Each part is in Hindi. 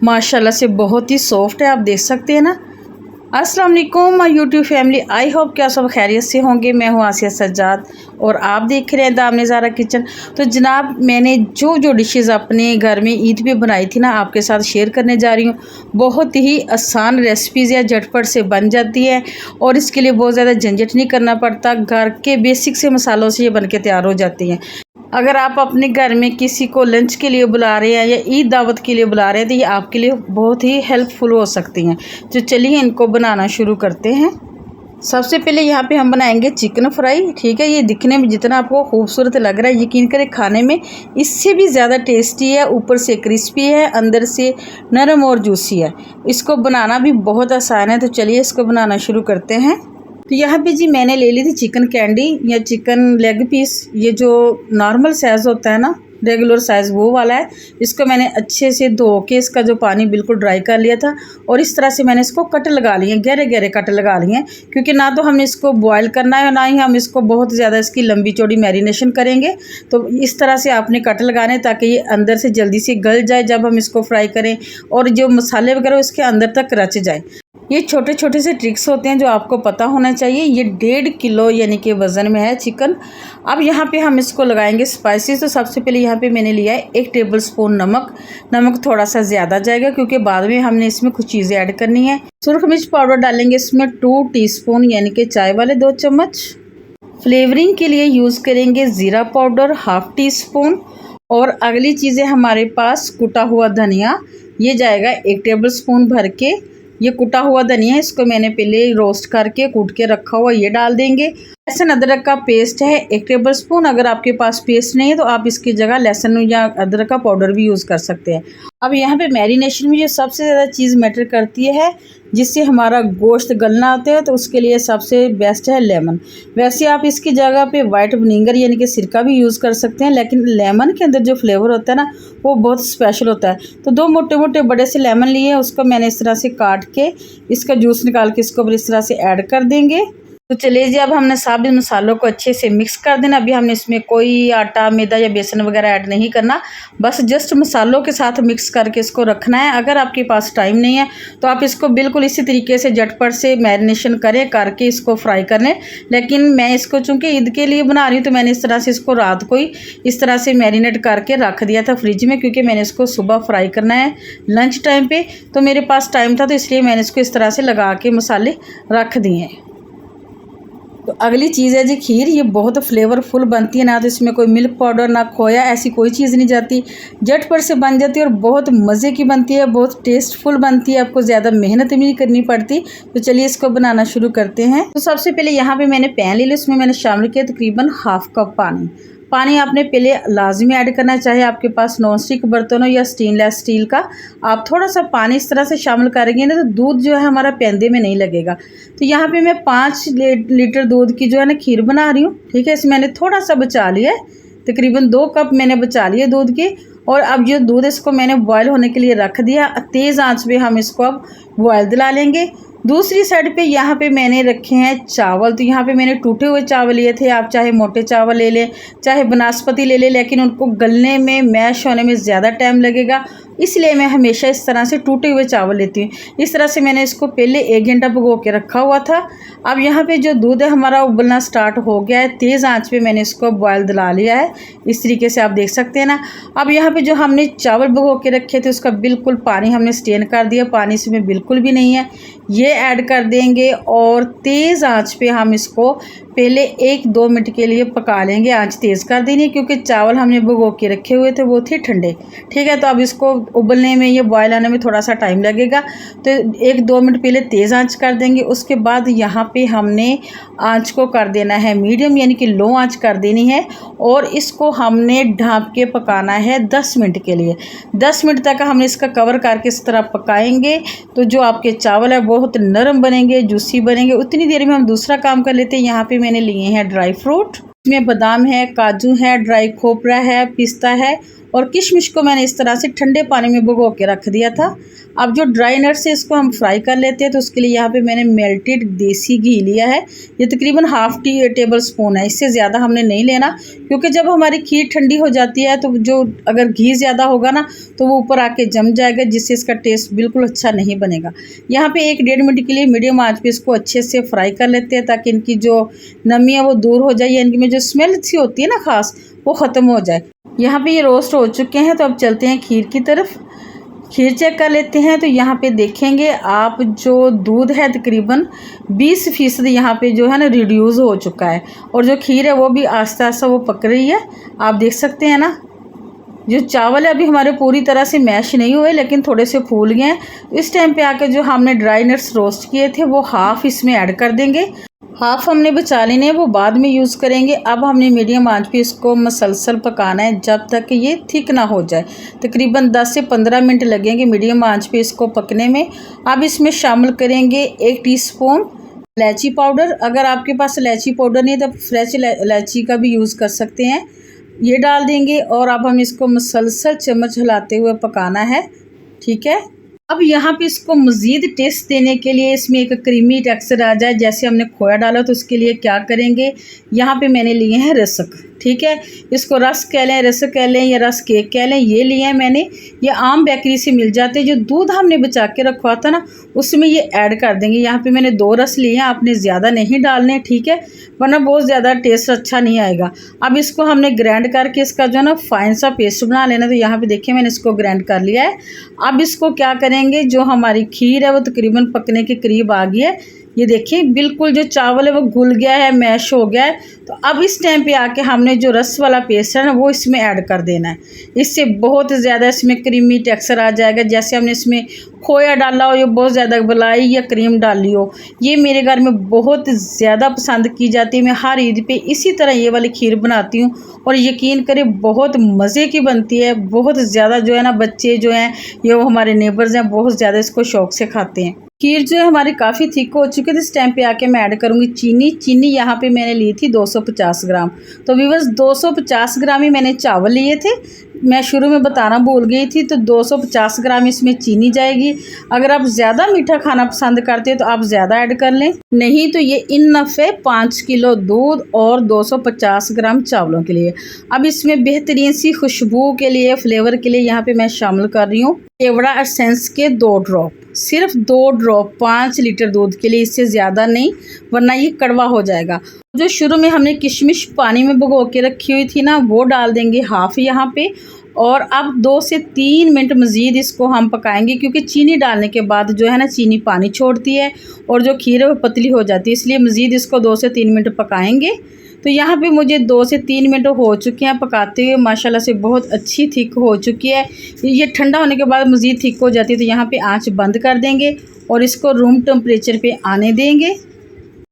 माशाल्लाह से बहुत ही सॉफ्ट है, आप देख सकते हैं ना। अस्सलाम वालेकुम my YouTube family, I hope कि आप सब खैरियत से होंगे। मैं हूं आसिया सज्जाद और आप देख रहे हैं दामने ज़ारा किचन। तो जनाब, मैंने जो डिशेस अपने घर में ईद पे बनाई थी ना, आपके साथ शेयर करने जा रही हूँ। बहुत ही आसान रेसिपीज़ है, झटपट से बन जाती है और इसके लिए बहुत ज़्यादा झंझट नहीं करना पड़ता। घर के बेसिक से मसालों से ये बन के तैयार हो जाती हैं। अगर आप अपने घर में किसी को लंच के लिए बुला रहे हैं या ईद दावत के लिए बुला रहे हैं तो ये आपके लिए बहुत ही हेल्पफुल हो सकती हैं। तो चलिए इनको बनाना शुरू करते हैं। सबसे पहले यहाँ पे हम बनाएंगे चिकन फ्राई। ठीक है, ये दिखने में जितना आपको खूबसूरत लग रहा है, यकीन करें खाने में इससे भी ज़्यादा टेस्टी है। ऊपर से क्रिस्पी है, अंदर से नरम और जूसी है। इसको बनाना भी बहुत आसान है। तो चलिए इसको बनाना शुरू करते हैं। तो यहाँ पे जी मैंने ले ली थी चिकन कैंडी या चिकन लेग पीस। ये जो नॉर्मल साइज़ होता है ना, रेगुलर साइज़, वो वाला है। इसको मैंने अच्छे से धो के इसका जो पानी बिल्कुल ड्राई कर लिया था और इस तरह से मैंने इसको कट लगा लिए, गहरे गहरे कट लगा लिए हैं। क्योंकि ना तो हमने इसको बॉयल करना है और ना ही हम इसको बहुत ज़्यादा इसकी लंबी चौड़ी मैरिनेशन करेंगे। तो इस तरह से आपने कट लगाने ताकि ये अंदर से जल्दी से गल जाए जब हम इसको फ्राई करें, और जो मसाले वगैरह इसके अंदर तक रच जाए। ये छोटे छोटे से ट्रिक्स होते हैं जो आपको पता होना चाहिए। ये 1.5 किलो यानी कि वज़न में है चिकन। अब यहाँ पे हम इसको लगाएंगे स्पाइसेस। तो सबसे पहले यहाँ पे मैंने लिया है 1 टेबल स्पून नमक। नमक थोड़ा सा ज़्यादा जाएगा क्योंकि बाद में हमने इसमें कुछ चीज़ें ऐड करनी है। सुरख मिर्च पाउडर डालेंगे इसमें 2 टीस्पून यानी कि चाय वाले 2 चम्मच। फ्लेवरिंग के लिए यूज़ करेंगे ज़ीरा पाउडर 1/2 टीस्पून। और अगली चीज़ें हमारे पास कुटा हुआ धनिया, ये जाएगा 1 टेबल स्पून भर के। ये कुटा हुआ धनिया, इसको मैंने पहले रोस्ट करके कूट के रखा हुआ, ये डाल देंगे। लहसुन अदरक का पेस्ट है 1 टेबल स्पून। अगर आपके पास पेस्ट नहीं है तो आप इसकी जगह लहसुन या अदरक का पाउडर भी यूज़ कर सकते हैं। अब यहाँ पे मैरिनेशन में जो सबसे ज़्यादा चीज़ मैटर करती है जिससे हमारा गोश्त गलना होता है, तो उसके लिए सबसे बेस्ट है लेमन। वैसे आप इसकी जगह पे वाइट विनीगर यानी कि सिरका भी यूज़ कर सकते हैं, लेकिन लेमन के अंदर जो फ्लेवर होता है ना, वो बहुत स्पेशल होता है। तो 2 मोटे मोटे बड़े से लेमन लिए हैं, उसको मैंने इस तरह से काट के इसका जूस निकाल के इसको इस तरह से ऐड कर देंगे। तो चलिए जी, अब हमने साबित मसालों को अच्छे से मिक्स कर देना। अभी हमने इसमें कोई आटा, मैदा या बेसन वगैरह ऐड नहीं करना, बस जस्ट मसालों के साथ मिक्स करके इसको रखना है। अगर आपके पास टाइम नहीं है तो आप इसको बिल्कुल इसी तरीके से झटपट से मैरिनेशन करके इसको फ्राई कर लें। लेकिन मैं इसको चूँकि ईद के लिए बना रही हूँ तो मैंने इस तरह से इसको रात को ही इस तरह से मैरिनेट करके रख दिया था फ्रिज में, क्योंकि मैंने इसको सुबह फ्राई करना है लंच टाइम पर। तो मेरे पास टाइम था तो इसलिए मैंने इसको इस तरह से लगा के मसाले रख दिए हैं। तो अगली चीज़ है जी खीर। ये बहुत फ्लेवरफुल बनती है, ना तो इसमें कोई मिल्क पाउडर ना खोया, ऐसी कोई चीज़ नहीं जाती। झटपट से बन जाती है और बहुत मज़े की बनती है, बहुत टेस्टफुल बनती है। आपको ज़्यादा मेहनत भी नहीं करनी पड़ती। तो चलिए इसको बनाना शुरू करते हैं। तो सबसे पहले यहाँ पे मैंने पैन ले लिया, उसमें मैंने शामिल किया तकरीबन 1/2 कप पानी। पानी आपने पहले लाजमी ऐड करना है, चाहे आपके पास नॉन स्टिक बर्तन हो या स्टेनलेस स्टील का। आप थोड़ा सा पानी इस तरह से शामिल करेंगे ना तो दूध जो है हमारा पैंदे में नहीं लगेगा। तो यहाँ पे मैं 5 लीटर दूध की जो है ना खीर बना रही हूँ। ठीक है, इसमें मैंने थोड़ा सा बचा लिया है, तकरीबन 2 कप मैंने बचा लिए दूध के। और अब जो दूध इसको मैंने बॉयल होने के लिए रख दिया। तेज़ आंच पे हम इसको अब बॉयल दिला लेंगे। दूसरी साइड पे यहाँ पे मैंने रखे हैं चावल। तो यहाँ पे मैंने टूटे हुए चावल लिए थे। आप चाहे मोटे चावल ले लें, चाहे बनास्पति ले लें, लेकिन उनको गलने में, मैश होने में ज़्यादा टाइम लगेगा, इसलिए मैं हमेशा इस तरह से टूटे हुए चावल लेती हूँ। इस तरह से मैंने इसको पहले 1 घंटा भिगो के रखा हुआ था। अब यहाँ पे जो दूध है हमारा उबलना स्टार्ट हो गया है। तेज़ आंच पे मैंने इसको बॉयल दिला लिया है, इस तरीके से आप देख सकते हैं ना। अब यहाँ पे जो हमने चावल भिगो के रखे थे उसका बिल्कुल पानी हमने स्टेन कर दिया, पानी इसमें बिल्कुल भी नहीं है। ये ऐड कर देंगे और तेज़ आंच पे हम इसको पहले 1-2 मिनट के लिए पका लेंगे। आंच तेज़ कर देनी क्योंकि चावल हमने भिगो के रखे हुए थे वो थे ठंडे। ठीक है, तो अब इसको उबलने में, ये बॉयल आने में थोड़ा सा टाइम लगेगा। तो 1-2 मिनट पहले तेज़ आंच कर देंगे। उसके बाद यहाँ पे हमने आंच को कर देना है मीडियम यानी कि लो आंच कर देनी है और इसको हमने ढाँप के पकाना है 10 मिनट के लिए। 10 मिनट तक हमने इसका कवर करके इस तरह पकाएंगे तो जो आपके चावल है बहुत नरम बनेंगे, जूसी बनेंगे। उतनी देर में हम दूसरा काम कर लेते हैं। यहाँ पे मैंने लिए हैं ड्राई फ्रूट। इसमें बादाम है, काजू है, ड्राई खोपरा है, पिस्ता है और किशमिश को मैंने इस तरह से ठंडे पानी में भिगो के रख दिया था। अब जो ड्राई नट्स है इसको हम फ्राई कर लेते हैं। तो उसके लिए यहाँ पे मैंने मेल्टेड देसी घी लिया है, ये तकरीबन हाफ़ टेबल स्पून है, इससे ज़्यादा हमने नहीं लेना, क्योंकि जब हमारी खीर ठंडी हो जाती है तो जो अगर घी ज़्यादा होगा ना तो वो ऊपर आके जम जाएगा, जिससे इसका टेस्ट बिल्कुल अच्छा नहीं बनेगा। यहाँ पे 1-1.5 मिनट के लिए मीडियम आंच पे इसको अच्छे से फ्राई कर लेते हैं, ताकि इनकी जो नमी है वो दूर हो जाए, या इनकी में जो स्मेल सी होती है ना ख़ास, वो ख़त्म हो जाए। यहाँ पे ये रोस्ट हो चुके हैं, तो अब चलते हैं खीर की तरफ। खीर चेक कर लेते हैं। तो यहाँ पे देखेंगे आप, जो दूध है तकरीबन 20% यहाँ पे जो है ना रिड्यूस हो चुका है, और जो खीर है वो भी आस्ता आस्ता वो पक रही है। आप देख सकते हैं ना, जो चावल है अभी हमारे पूरी तरह से मैश नहीं हुए, लेकिन थोड़े से फूल गए हैं। तो इस टाइम पे आके जो हमने ड्राई नट्स रोस्ट किए थे वो हाफ़ इसमें ऐड कर देंगे, हाफ़ हमने बचा लेने, वो बाद में यूज़ करेंगे। अब हमने मीडियम आंच पे इसको मसलसल पकाना है जब तक कि ये थिक ना हो जाए। तकरीबन 10 से 15 मिनट लगेंगे मीडियम आंच पे इसको पकने में। अब इसमें शामिल करेंगे 1 टीस्पून इलायची पाउडर। अगर आपके पास इलायची पाउडर नहीं है तो फ्रेश इलायची का भी यूज़ कर सकते हैं, ये डाल देंगे। और अब हम इसको मसलसल चम्मच हिलाते हुए पकाना है, ठीक है। अब यहाँ पे इसको मज़ीद टेस्ट देने के लिए, इसमें एक क्रीमी टेक्सचर आ जाए, जैसे हमने खोया डाला, तो उसके लिए क्या करेंगे, यहाँ पे मैंने लिए हैं रसक, ठीक है। इसको रस कह लें, रसक कह लें या रस केक कह लें, ये लिए हैं मैंने। ये आम बेकरी से मिल जाते हैं। जो दूध हमने बचा के रखा था ना उसमें ये ऐड कर देंगे। यहाँ पे मैंने 2 रस लिए हैं, आपने ज़्यादा नहीं डालने, ठीक है, वरना बहुत ज़्यादा टेस्ट अच्छा नहीं आएगा। अब इसको हमने ग्राइंड करके इसका जो है ना फाइन सा पेस्ट बना लेना। तो यहाँ पे देखिए मैंने इसको ग्राइंड कर लिया है। अब इसको क्या करेंगे, जो हमारी खीर है वो तकरीबन पकने के करीब आ गई है। ये देखिए बिल्कुल जो चावल है वो घुल गया है, मैश हो गया है। तो अब इस टाइम पे आके हमने जो रस वाला पेस्ट है ना वो इसमें ऐड कर देना है। इससे बहुत ज़्यादा इसमें क्रीमी टेक्सचर आ जाएगा। जैसे हमने इसमें खोया डाला हो या बहुत ज़्यादा मलाई या क्रीम डाली हो, ये मेरे घर में बहुत ज़्यादा पसंद की जाती है। मैं हर ईद पे इसी तरह ये वाली खीर बनाती हूँ, और यकीन करें बहुत मज़े की बनती है। बहुत ज़्यादा जो है ना बच्चे जो हैं या वो हमारे नेबर्स हैं बहुत ज़्यादा इसको शौक़ से खाते हैं। खीर जो है हमारी काफ़ी थिक हो चुकी है। तो इस टाइम पे आके मैं ऐड करूँगी चीनी। यहाँ पे मैंने ली थी 250 ग्राम। तो व्यूअर्स 250 ग्राम ही मैंने चावल लिए थे, मैं शुरू में बताना भूल गई थी। तो 250 ग्राम इसमें चीनी जाएगी। अगर आप ज़्यादा मीठा खाना पसंद करते हो तो आप ज़्यादा ऐड कर लें, नहीं तो ये इनफ है 5 किलो दूध और 250 ग्राम चावलों के लिए। अब इसमें बेहतरीन सी खुशबू के लिए, फ्लेवर के लिए यहाँ पे मैं शामिल कर रही हूँ केवड़ा एसेंस के 2 ड्रॉप, सिर्फ 2 ड्रॉप 5 लीटर दूध के लिए, इससे ज़्यादा नहीं, वरना ये कड़वा हो जाएगा। जो शुरू में हमने किशमिश पानी में भिगो के रखी हुई थी ना वो डाल देंगे हाफ़ यहाँ पे। और अब 2 से 3 मिनट मज़ीद इसको हम पकाएंगे, क्योंकि चीनी डालने के बाद जो है ना चीनी पानी छोड़ती है और जो खीर है वो पतली हो जाती है, इसलिए मज़ीद इसको 2 से 3 मिनट पकाएंगे। तो यहाँ पे मुझे 2 से 3 मिनट हो चुके हैं पकाते हुए, माशाल्लाह से बहुत अच्छी थिक हो चुकी है। ये ठंडा होने के बाद मज़ीद थिक हो जाती है। तो यहाँ पे आंच बंद कर देंगे और इसको रूम टेम्परेचर पे आने देंगे।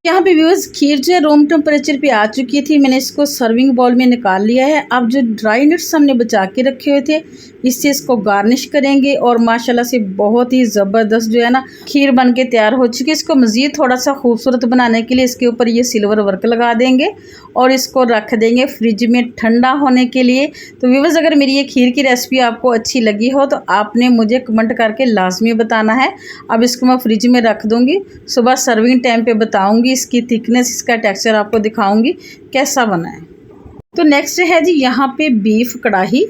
यहाँ पे व्यूअर्स खीर जो है रूम टेम्परेचर पे आ चुकी थी, मैंने इसको सर्विंग बाउल में निकाल लिया है। अब जो ड्राई नट्स हमने बचा के रखे हुए थे इससे इसको गार्निश करेंगे, और माशाल्लाह से बहुत ही ज़बरदस्त जो है ना खीर बन के तैयार हो चुकी है। इसको मज़ीद थोड़ा सा खूबसूरत बनाने के लिए इसके ऊपर ये सिल्वर वर्क लगा देंगे और इसको रख देंगे फ्रिज में ठंडा होने के लिए। तो व्यूअर्स अगर मेरी ये खीर की रेसिपी आपको अच्छी लगी हो तो आपने मुझे कमेंट करके लाजमी बताना है। अब इसको मैं फ्रिज में रख दूँगी, सुबह सर्विंग टाइम पर बताऊँगी इसकी थिकनेस, इसका टेक्सचर आपको दिखाऊंगी कैसा बना है। तो नेक्स्ट है जी यहाँ पे बीफ कढ़ाई।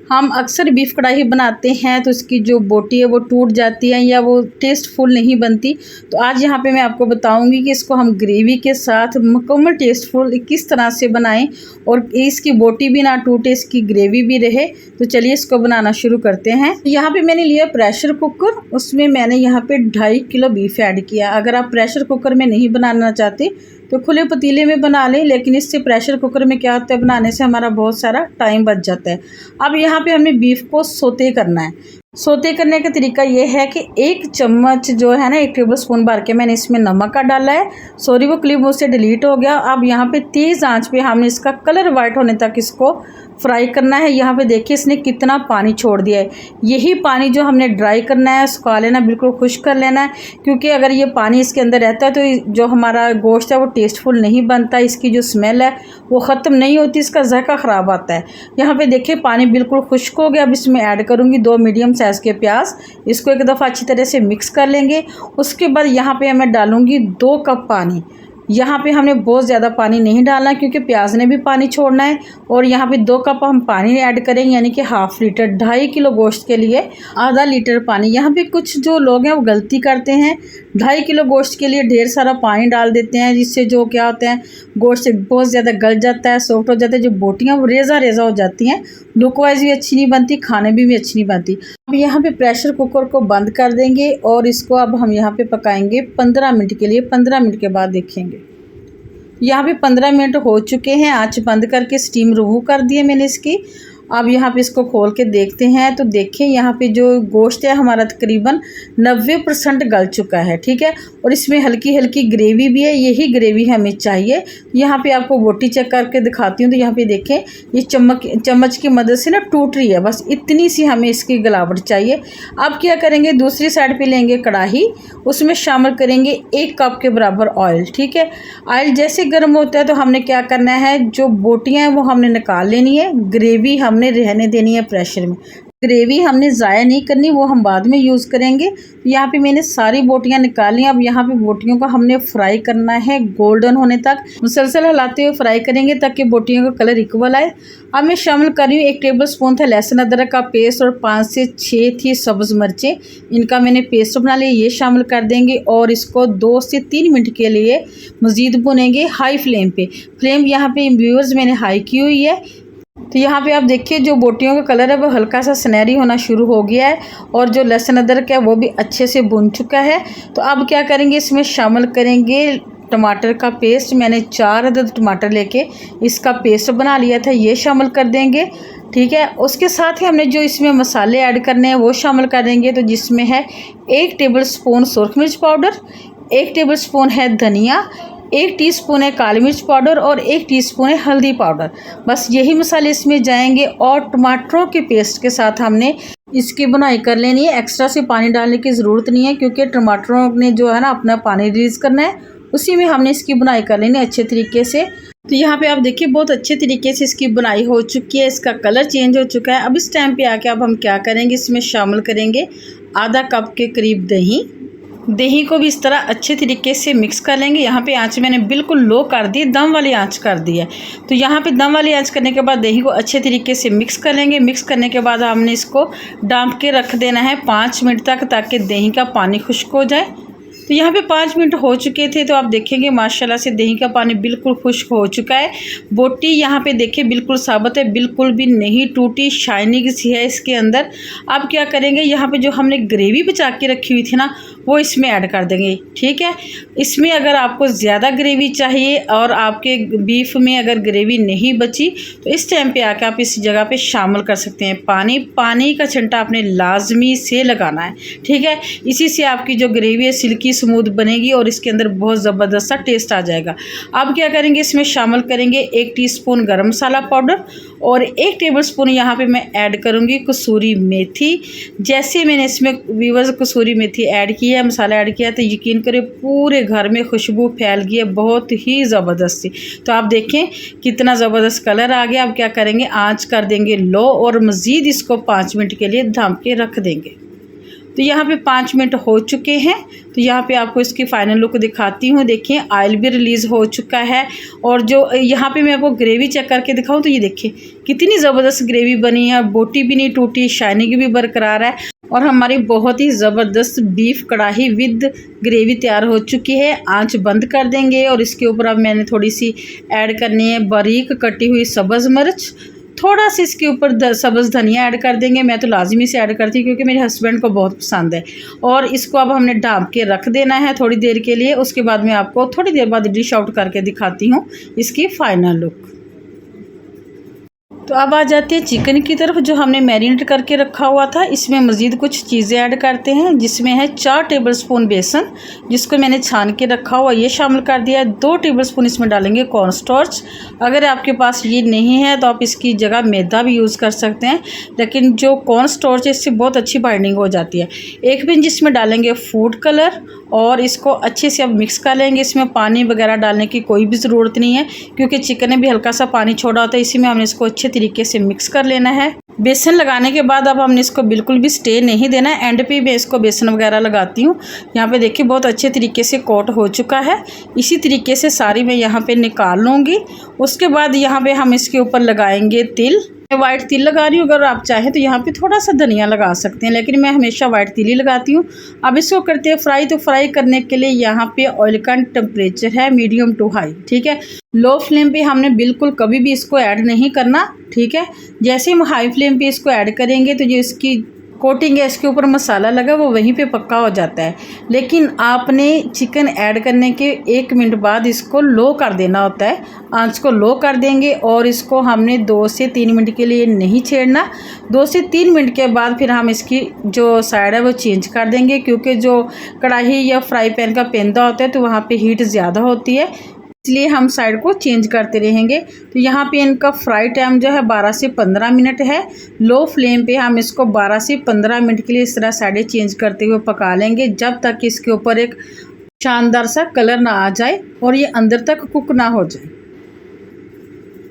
हम अक्सर बीफ कढ़ाई बनाते हैं तो इसकी जो बोटी है वो टूट जाती है या वो टेस्टफुल नहीं बनती। तो आज यहाँ पे मैं आपको बताऊंगी कि इसको हम ग्रेवी के साथ मुकम्मल टेस्टफुल किस तरह से बनाएं और इसकी बोटी भी ना टूटे, इसकी ग्रेवी भी रहे। तो चलिए इसको बनाना शुरू करते हैं। यहाँ पे मैंने लिया प्रेशर कुकर, उसमें मैंने यहाँ पे 2.5 किलो बीफ ऐड किया। अगर आप प्रेशर कुकर में नहीं बनाना चाहते तो खुले पतीले में बना लें, लेकिन इससे प्रेशर कुकर में क्या होता है बनाने से हमारा बहुत सारा टाइम बच जाता है। अब यहाँ पे हमें बीफ को सोते करना है। सोते करने का तरीका ये है कि 1 चम्मच जो है ना, 1 टेबल स्पून भर के मैंने इसमें नमक का डाला है। सॉरी, वो क्लिप मुझसे डिलीट हो गया। अब यहाँ पे तेज़ आंच पे हमने इसका कलर वाइट होने तक इसको फ्राई करना है। यहाँ पे देखिए इसने कितना पानी छोड़ दिया है। यही पानी जो हमने ड्राई करना है, सुखा लेना, बिल्कुल खुश्क कर लेना है, क्योंकि अगर ये पानी इसके अंदर रहता है तो जो हमारा गोश्त है वो टेस्टफुल नहीं बनता, इसकी जो स्मेल है वो ख़त्म नहीं होती, इसका ज़ायका ख़राब आता है। यहाँ पे देखिए पानी बिल्कुल खुश्क हो गया। अब इसमें ऐड करूँगी 2 मीडियम साइज़ के प्याज। इसको एक दफ़ा अच्छी तरह से मिक्स कर लेंगे। उसके बाद यहाँ पे मैं डालूँगी 2 कप पानी। यहाँ पे हमने बहुत ज़्यादा पानी नहीं डालना क्योंकि प्याज ने भी पानी छोड़ना है। और यहाँ पे 2 कप हम पानी ऐड करेंगे, यानी कि हाफ़ लीटर। 2.5 किलो गोश्त के लिए आधा लीटर पानी। यहाँ पे कुछ जो लोग हैं वो गलती करते हैं, 2.5 किलो गोश्त के लिए ढेर सारा पानी डाल देते हैं, जिससे जो क्या होता है गोश्त बहुत ज़्यादा गल जाता है, सॉफ्ट हो जाता है। जो बोटियाँ वो रेज़ा रेज़ा हो जाती हैं, लुक वाइज भी अच्छी नहीं बनती, खाने भी अच्छी नहीं बनती। अब यहाँ पे प्रेशर कुकर को बंद कर देंगे और इसको अब हम यहाँ पे पकाएंगे 15 मिनट के लिए। 15 मिनट के बाद देखेंगे। यहाँ पे 15 मिनट हो चुके हैं। आँच बंद करके स्टीम रिमूव कर दी है मैंने इसकी। अब यहाँ पे इसको खोल के देखते हैं तो देखें यहाँ पे जो गोश्त है हमारा तकरीबन 90% गल चुका है, ठीक है। और इसमें हल्की हल्की ग्रेवी भी है, यही ग्रेवी हमें चाहिए। यहाँ पे आपको बोटी चेक करके दिखाती हूँ तो यहाँ पे देखें ये चम्मच की मदद से ना टूट रही है, बस इतनी सी हमें इसकी गलावट चाहिए। अब क्या करेंगे, दूसरी साइड पे लेंगे कढ़ाई, उसमें शामिल करेंगे 1 कप के बराबर ऑयल, ठीक है। ऑयल जैसे गर्म होता है तो हमने क्या करना है, जो बोटियाँ हैं वो हमने निकाल लेनी है, ग्रेवी हमने रहने देनी है प्रेशर में। ग्रेवी हमने ज़ाया नहीं करनी, वो हम बाद में यूज़ करेंगे। यहाँ पे मैंने सारी बोटियाँ निकाली। अब यहाँ पे बोटियों को हमने फ्राई करना है गोल्डन होने तक, मुसलसल हिलाते हुए फ्राई करेंगे ताकि बोटियों का कलर इक्वल आए। अब मैं शामिल कर रही हूँ 1 टेबल स्पून था लहसुन अदरक का पेस्ट और 5 से 6 थी सब्ज़ मिर्चें, इनका मैंने पेस्ट बना लिया, ये शामिल कर देंगे। और इसको 2 से 3 मिनट के लिए मज़ीद भुनेंगे हाई फ्लेम पे। फ्लेम यहाँ पे व्यूअर्स मैंने हाई की हुई है। तो यहाँ पे आप देखिए जो बोटियों का कलर है वो हल्का सा सुनहरी होना शुरू हो गया है और जो लहसुन अदरक है वो भी अच्छे से भुन चुका है। तो अब क्या करेंगे, इसमें शामिल करेंगे टमाटर का पेस्ट। मैंने 4 अदद टमाटर लेके इसका पेस्ट बना लिया था, ये शामिल कर देंगे, ठीक है। उसके साथ ही हमने जो इसमें मसाले ऐड करने हैं वो शामिल करेंगे, तो जिसमें है 1 टेबल स्पून सुरख मिर्च पाउडर, 1 टेबल स्पून है धनिया, 1 टीस्पून है काली मिर्च पाउडर और 1 टीस्पून है हल्दी पाउडर। बस यही मसाले इसमें जाएंगे और टमाटरों के पेस्ट के साथ हमने इसकी बुनाई कर लेनी है। एक्स्ट्रा से पानी डालने की ज़रूरत नहीं है क्योंकि टमाटरों ने जो है ना अपना पानी रिलीज़ करना है, उसी में हमने इसकी बुनाई कर लेनी है अच्छे तरीके से। तो यहाँ पे आप देखिए बहुत अच्छे तरीके से इसकी बुनाई हो चुकी है, इसका कलर चेंज हो चुका है। अब इस टाइम पे आके अब हम क्या करेंगे, इसमें शामिल करेंगे आधा कप के करीब दही। दही को भी इस तरह अच्छे तरीके से मिक्स कर लेंगे। यहाँ पे आंच मैंने बिल्कुल लो कर दी, दम वाली आंच कर दी है। तो यहाँ पे दम वाली आंच करने के बाद दही को अच्छे तरीके से मिक्स कर लेंगे। मिक्स करने के बाद हमने इसको डांप के रख देना है 5 मिनट तक, ताकि दही का पानी खुश्क हो जाए। तो यहाँ पे 5 मिनट हो चुके थे तो आप देखेंगे माशाल्लाह से दही का पानी बिल्कुल खुश्क हो चुका है। बोटी यहाँ पे देखिए बिल्कुल साबुत है, बिल्कुल भी नहीं टूटी, शाइनिंग सी है इसके अंदर। अब क्या करेंगे, यहाँ पे जो हमने ग्रेवी बचा के रखी हुई थी ना वो इसमें ऐड कर देंगे, ठीक है। इसमें अगर आपको ज़्यादा ग्रेवी चाहिए और आपके बीफ में अगर ग्रेवी नहीं बची तो इस टाइम पे आके आप इस जगह पे शामिल कर सकते हैं पानी। पानी का छंटा आपने लाजमी से लगाना है, ठीक है। इसी से आपकी जो ग्रेवी है सिल्की स्मूथ बनेगी और इसके अंदर बहुत ज़बरदस्त सा टेस्ट आ जाएगा। अब क्या करेंगे, इसमें शामिल करेंगे 1 टीस्पून गरम मसाला पाउडर और 1 टेबलस्पून यहाँ पे मैं ऐड करूँगी कसूरी मेथी। जैसे मैंने इसमें व्यूअर्स कसूरी मेथी ऐड की है, मसाला ऐड किया, तो यकीन करें पूरे घर में खुशबू फैल गई है बहुत ही ज़बरदस्त सी। तो आप देखें कितना ज़बरदस्त कलर आ गया। अब क्या करेंगे, आँच कर देंगे लो और मज़ीद इसको 5 मिनट के लिए ढाँप के रख देंगे। तो यहाँ पे 5 मिनट हो चुके हैं। तो यहाँ पे आपको इसकी फ़ाइनल लुक दिखाती हूँ। देखिए ऑयल भी रिलीज़ हो चुका है और जो यहाँ पे मैं आपको ग्रेवी चेक करके दिखाऊँ तो ये देखिए कितनी ज़बरदस्त ग्रेवी बनी है, बोटी भी नहीं टूटी, शाइनिंग भी बरकरार है और हमारी बहुत ही ज़बरदस्त बीफ कढ़ाई विद ग्रेवी तैयार हो चुकी है। आंच बंद कर देंगे और इसके ऊपर अब मैंने थोड़ी सी ऐड करनी है बारीक कटी हुई सब्ज़ मिर्च, थोड़ा सा इसके ऊपर सब्ज़ धनिया ऐड कर देंगे। मैं तो लाजमी से ऐड करती हूँ क्योंकि मेरे हस्बैंड को बहुत पसंद है। और इसको अब हमने ढाँप के रख देना है थोड़ी देर के लिए। उसके बाद मैं आपको थोड़ी देर बाद डिश आउट करके दिखाती हूँ इसकी फ़ाइनल लुक। तो अब आ जाते हैं चिकन की तरफ, जो हमने मैरिनेट करके रखा हुआ था। इसमें मज़ीद कुछ चीज़ें ऐड करते हैं, जिसमें है 4 टेबलस्पून बेसन, जिसको मैंने छान के रखा हुआ, ये शामिल कर दिया है। 2 टेबलस्पून इसमें डालेंगे कॉर्नस्टार्च। अगर आपके पास ये नहीं है तो आप इसकी जगह मैदा भी यूज़ कर सकते हैं, लेकिन जो कॉर्नस्टार्च है इससे बहुत अच्छी बाइंडिंग हो जाती है। 1 पिंच इसमें डालेंगे फूड कलर और इसको अच्छे से अब मिक्स कर लेंगे। इसमें पानी वगैरह डालने की कोई भी ज़रूरत नहीं है, क्योंकि चिकन ने भी हल्का सा पानी छोड़ा होता है। इसी में हमने इसको अच्छे तरीके से मिक्स कर लेना है। बेसन लगाने के बाद अब हमने इसको बिल्कुल भी स्टे नहीं देना है। एंड पे मैं इसको बेसन वगैरह लगाती हूँ। यहाँ पे देखिए बहुत अच्छे तरीके से कोट हो चुका है। इसी तरीके से सारी मैं यहाँ पे निकाल लूँगी। उसके बाद यहाँ पे हम इसके ऊपर लगाएंगे तिल। मैं वाइट तिल लगा रही हूँ, अगर आप चाहें तो यहाँ पे थोड़ा सा धनिया लगा सकते हैं, लेकिन मैं हमेशा वाइट तिल ही लगाती हूँ। अब इसको करते हैं फ्राई। तो फ्राई करने के लिए यहाँ पे ऑयल का टेम्परेचर है मीडियम टू हाई, ठीक है। लो फ्लेम पे हमने बिल्कुल कभी भी इसको ऐड नहीं करना, ठीक है। जैसे हम हाई फ्लेम पे इसको ऐड करेंगे तो जो इसकी कोटिंग है, इसके ऊपर मसाला लगा, वो वहीं पे पक्का हो जाता है। लेकिन आपने चिकन ऐड करने के 1 मिनट बाद इसको लो कर देना होता है। आंच को लो कर देंगे और इसको हमने 2 से 3 मिनट के लिए नहीं छेड़ना। 2 से 3 मिनट के बाद फिर हम इसकी जो साइड है वो चेंज कर देंगे, क्योंकि जो कढ़ाई या फ्राई पैन का पेंदा होता है तो वहाँ पे हीट ज़्यादा होती है, इसलिए हम साइड को चेंज करते रहेंगे। तो यहाँ पे इनका फ्राई टाइम जो है 12 से 15 मिनट है। लो फ्लेम पे हम इसको 12 से 15 मिनट के लिए इस तरह साइडें चेंज करते हुए पका लेंगे, जब तक इसके ऊपर एक शानदार सा कलर ना आ जाए और ये अंदर तक कुक ना हो जाए।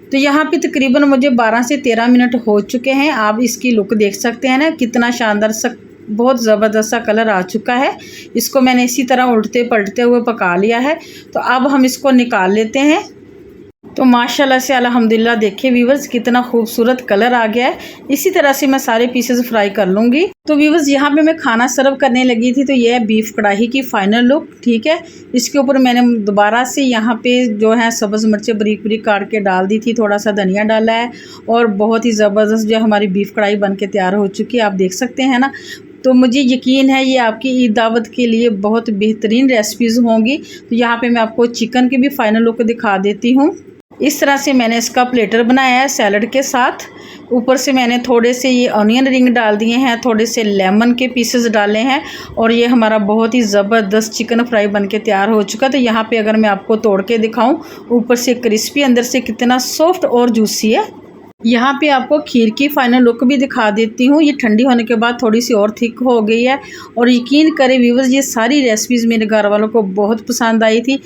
तो यहाँ पे तकरीबन मुझे 12 से 13 मिनट हो चुके हैं। आप इसकी लुक देख सकते हैं ना, कितना शानदार सा, बहुत ज़बरदस्त सा कलर आ चुका है। इसको मैंने इसी तरह उल्टते पलटते हुए पका लिया है। तो अब हम इसको निकाल लेते हैं। तो माशाल्लाह से अल्हम्दुलिल्लाह देखिए व्यूवर्स कितना खूबसूरत कलर आ गया है। इसी तरह से मैं सारे पीसेस फ्राई कर लूँगी। तो व्यूवर्स यहाँ पे मैं खाना सर्व करने लगी थी, तो ये है बीफ कढ़ाई की फ़ाइनल लुक, ठीक है। इसके ऊपर मैंने दोबारा से यहाँ पे जो है सब्ज़ मिर्चें बारीक बारीक काट के डाल दी थी, थोड़ा सा धनिया डाला है और बहुत ही ज़बरदस्त जो हमारी बीफ कढ़ाई बन के तैयार हो चुकी है, आप देख सकते हैं ना। तो मुझे यकीन है ये आपकी ईद दावत के लिए बहुत बेहतरीन रेसिपीज़ होंगी। तो यहाँ पे मैं आपको चिकन की भी फ़ाइनल लुक दिखा देती हूँ। इस तरह से मैंने इसका प्लेटर बनाया है सैलड के साथ। ऊपर से मैंने थोड़े से ये ऑनियन रिंग डाल दिए हैं, थोड़े से लेमन के पीसेस डाले हैं और ये हमारा बहुत ही ज़बरदस्त चिकन फ्राई बन के तैयार हो चुका है। तो यहाँ पे अगर मैं आपको तोड़ के दिखाऊं, ऊपर से क्रिस्पी, अंदर से कितना सॉफ्ट और जूसी है। यहाँ पे आपको खीर की फ़ाइनल लुक भी दिखा देती हूँ। ये ठंडी होने के बाद थोड़ी सी और थिक हो गई है। और यकीन करें व्यूवर्स, ये सारी रेसिपीज़ मेरे घर वालों को बहुत पसंद आई थी।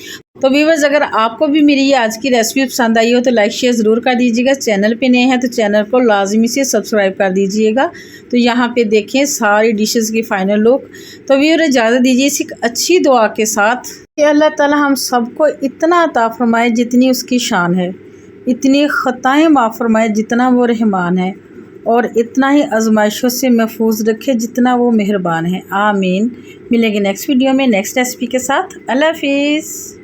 तो व्यूवर्स, अगर आपको भी मेरी ये आज की रेसिपी पसंद आई हो तो लाइक शेयर ज़रूर कर दीजिएगा। चैनल पे नए हैं तो चैनल को लाजमी से सब्सक्राइब कर दीजिएगा। तो यहाँ पे देखें सारी डिशेस की फ़ाइनल लुक। तो व्यूअर इजाज़त दीजिए इसी अच्छी दुआ के साथ कि अल्लाह ताला हम सबको इतना अता फरमाए जितनी उसकी शान है, इतनी ख़ताएँ माफ़ फरमाए जितना वो रहमान है, और इतना ही आजमाइशों से महफूज रखे जितना वो मेहरबान है। आमीन। मिलेंगे नेक्स्ट वीडियो में नेक्स्ट रेसिपी के साथ। अल्लाह हाफिज़।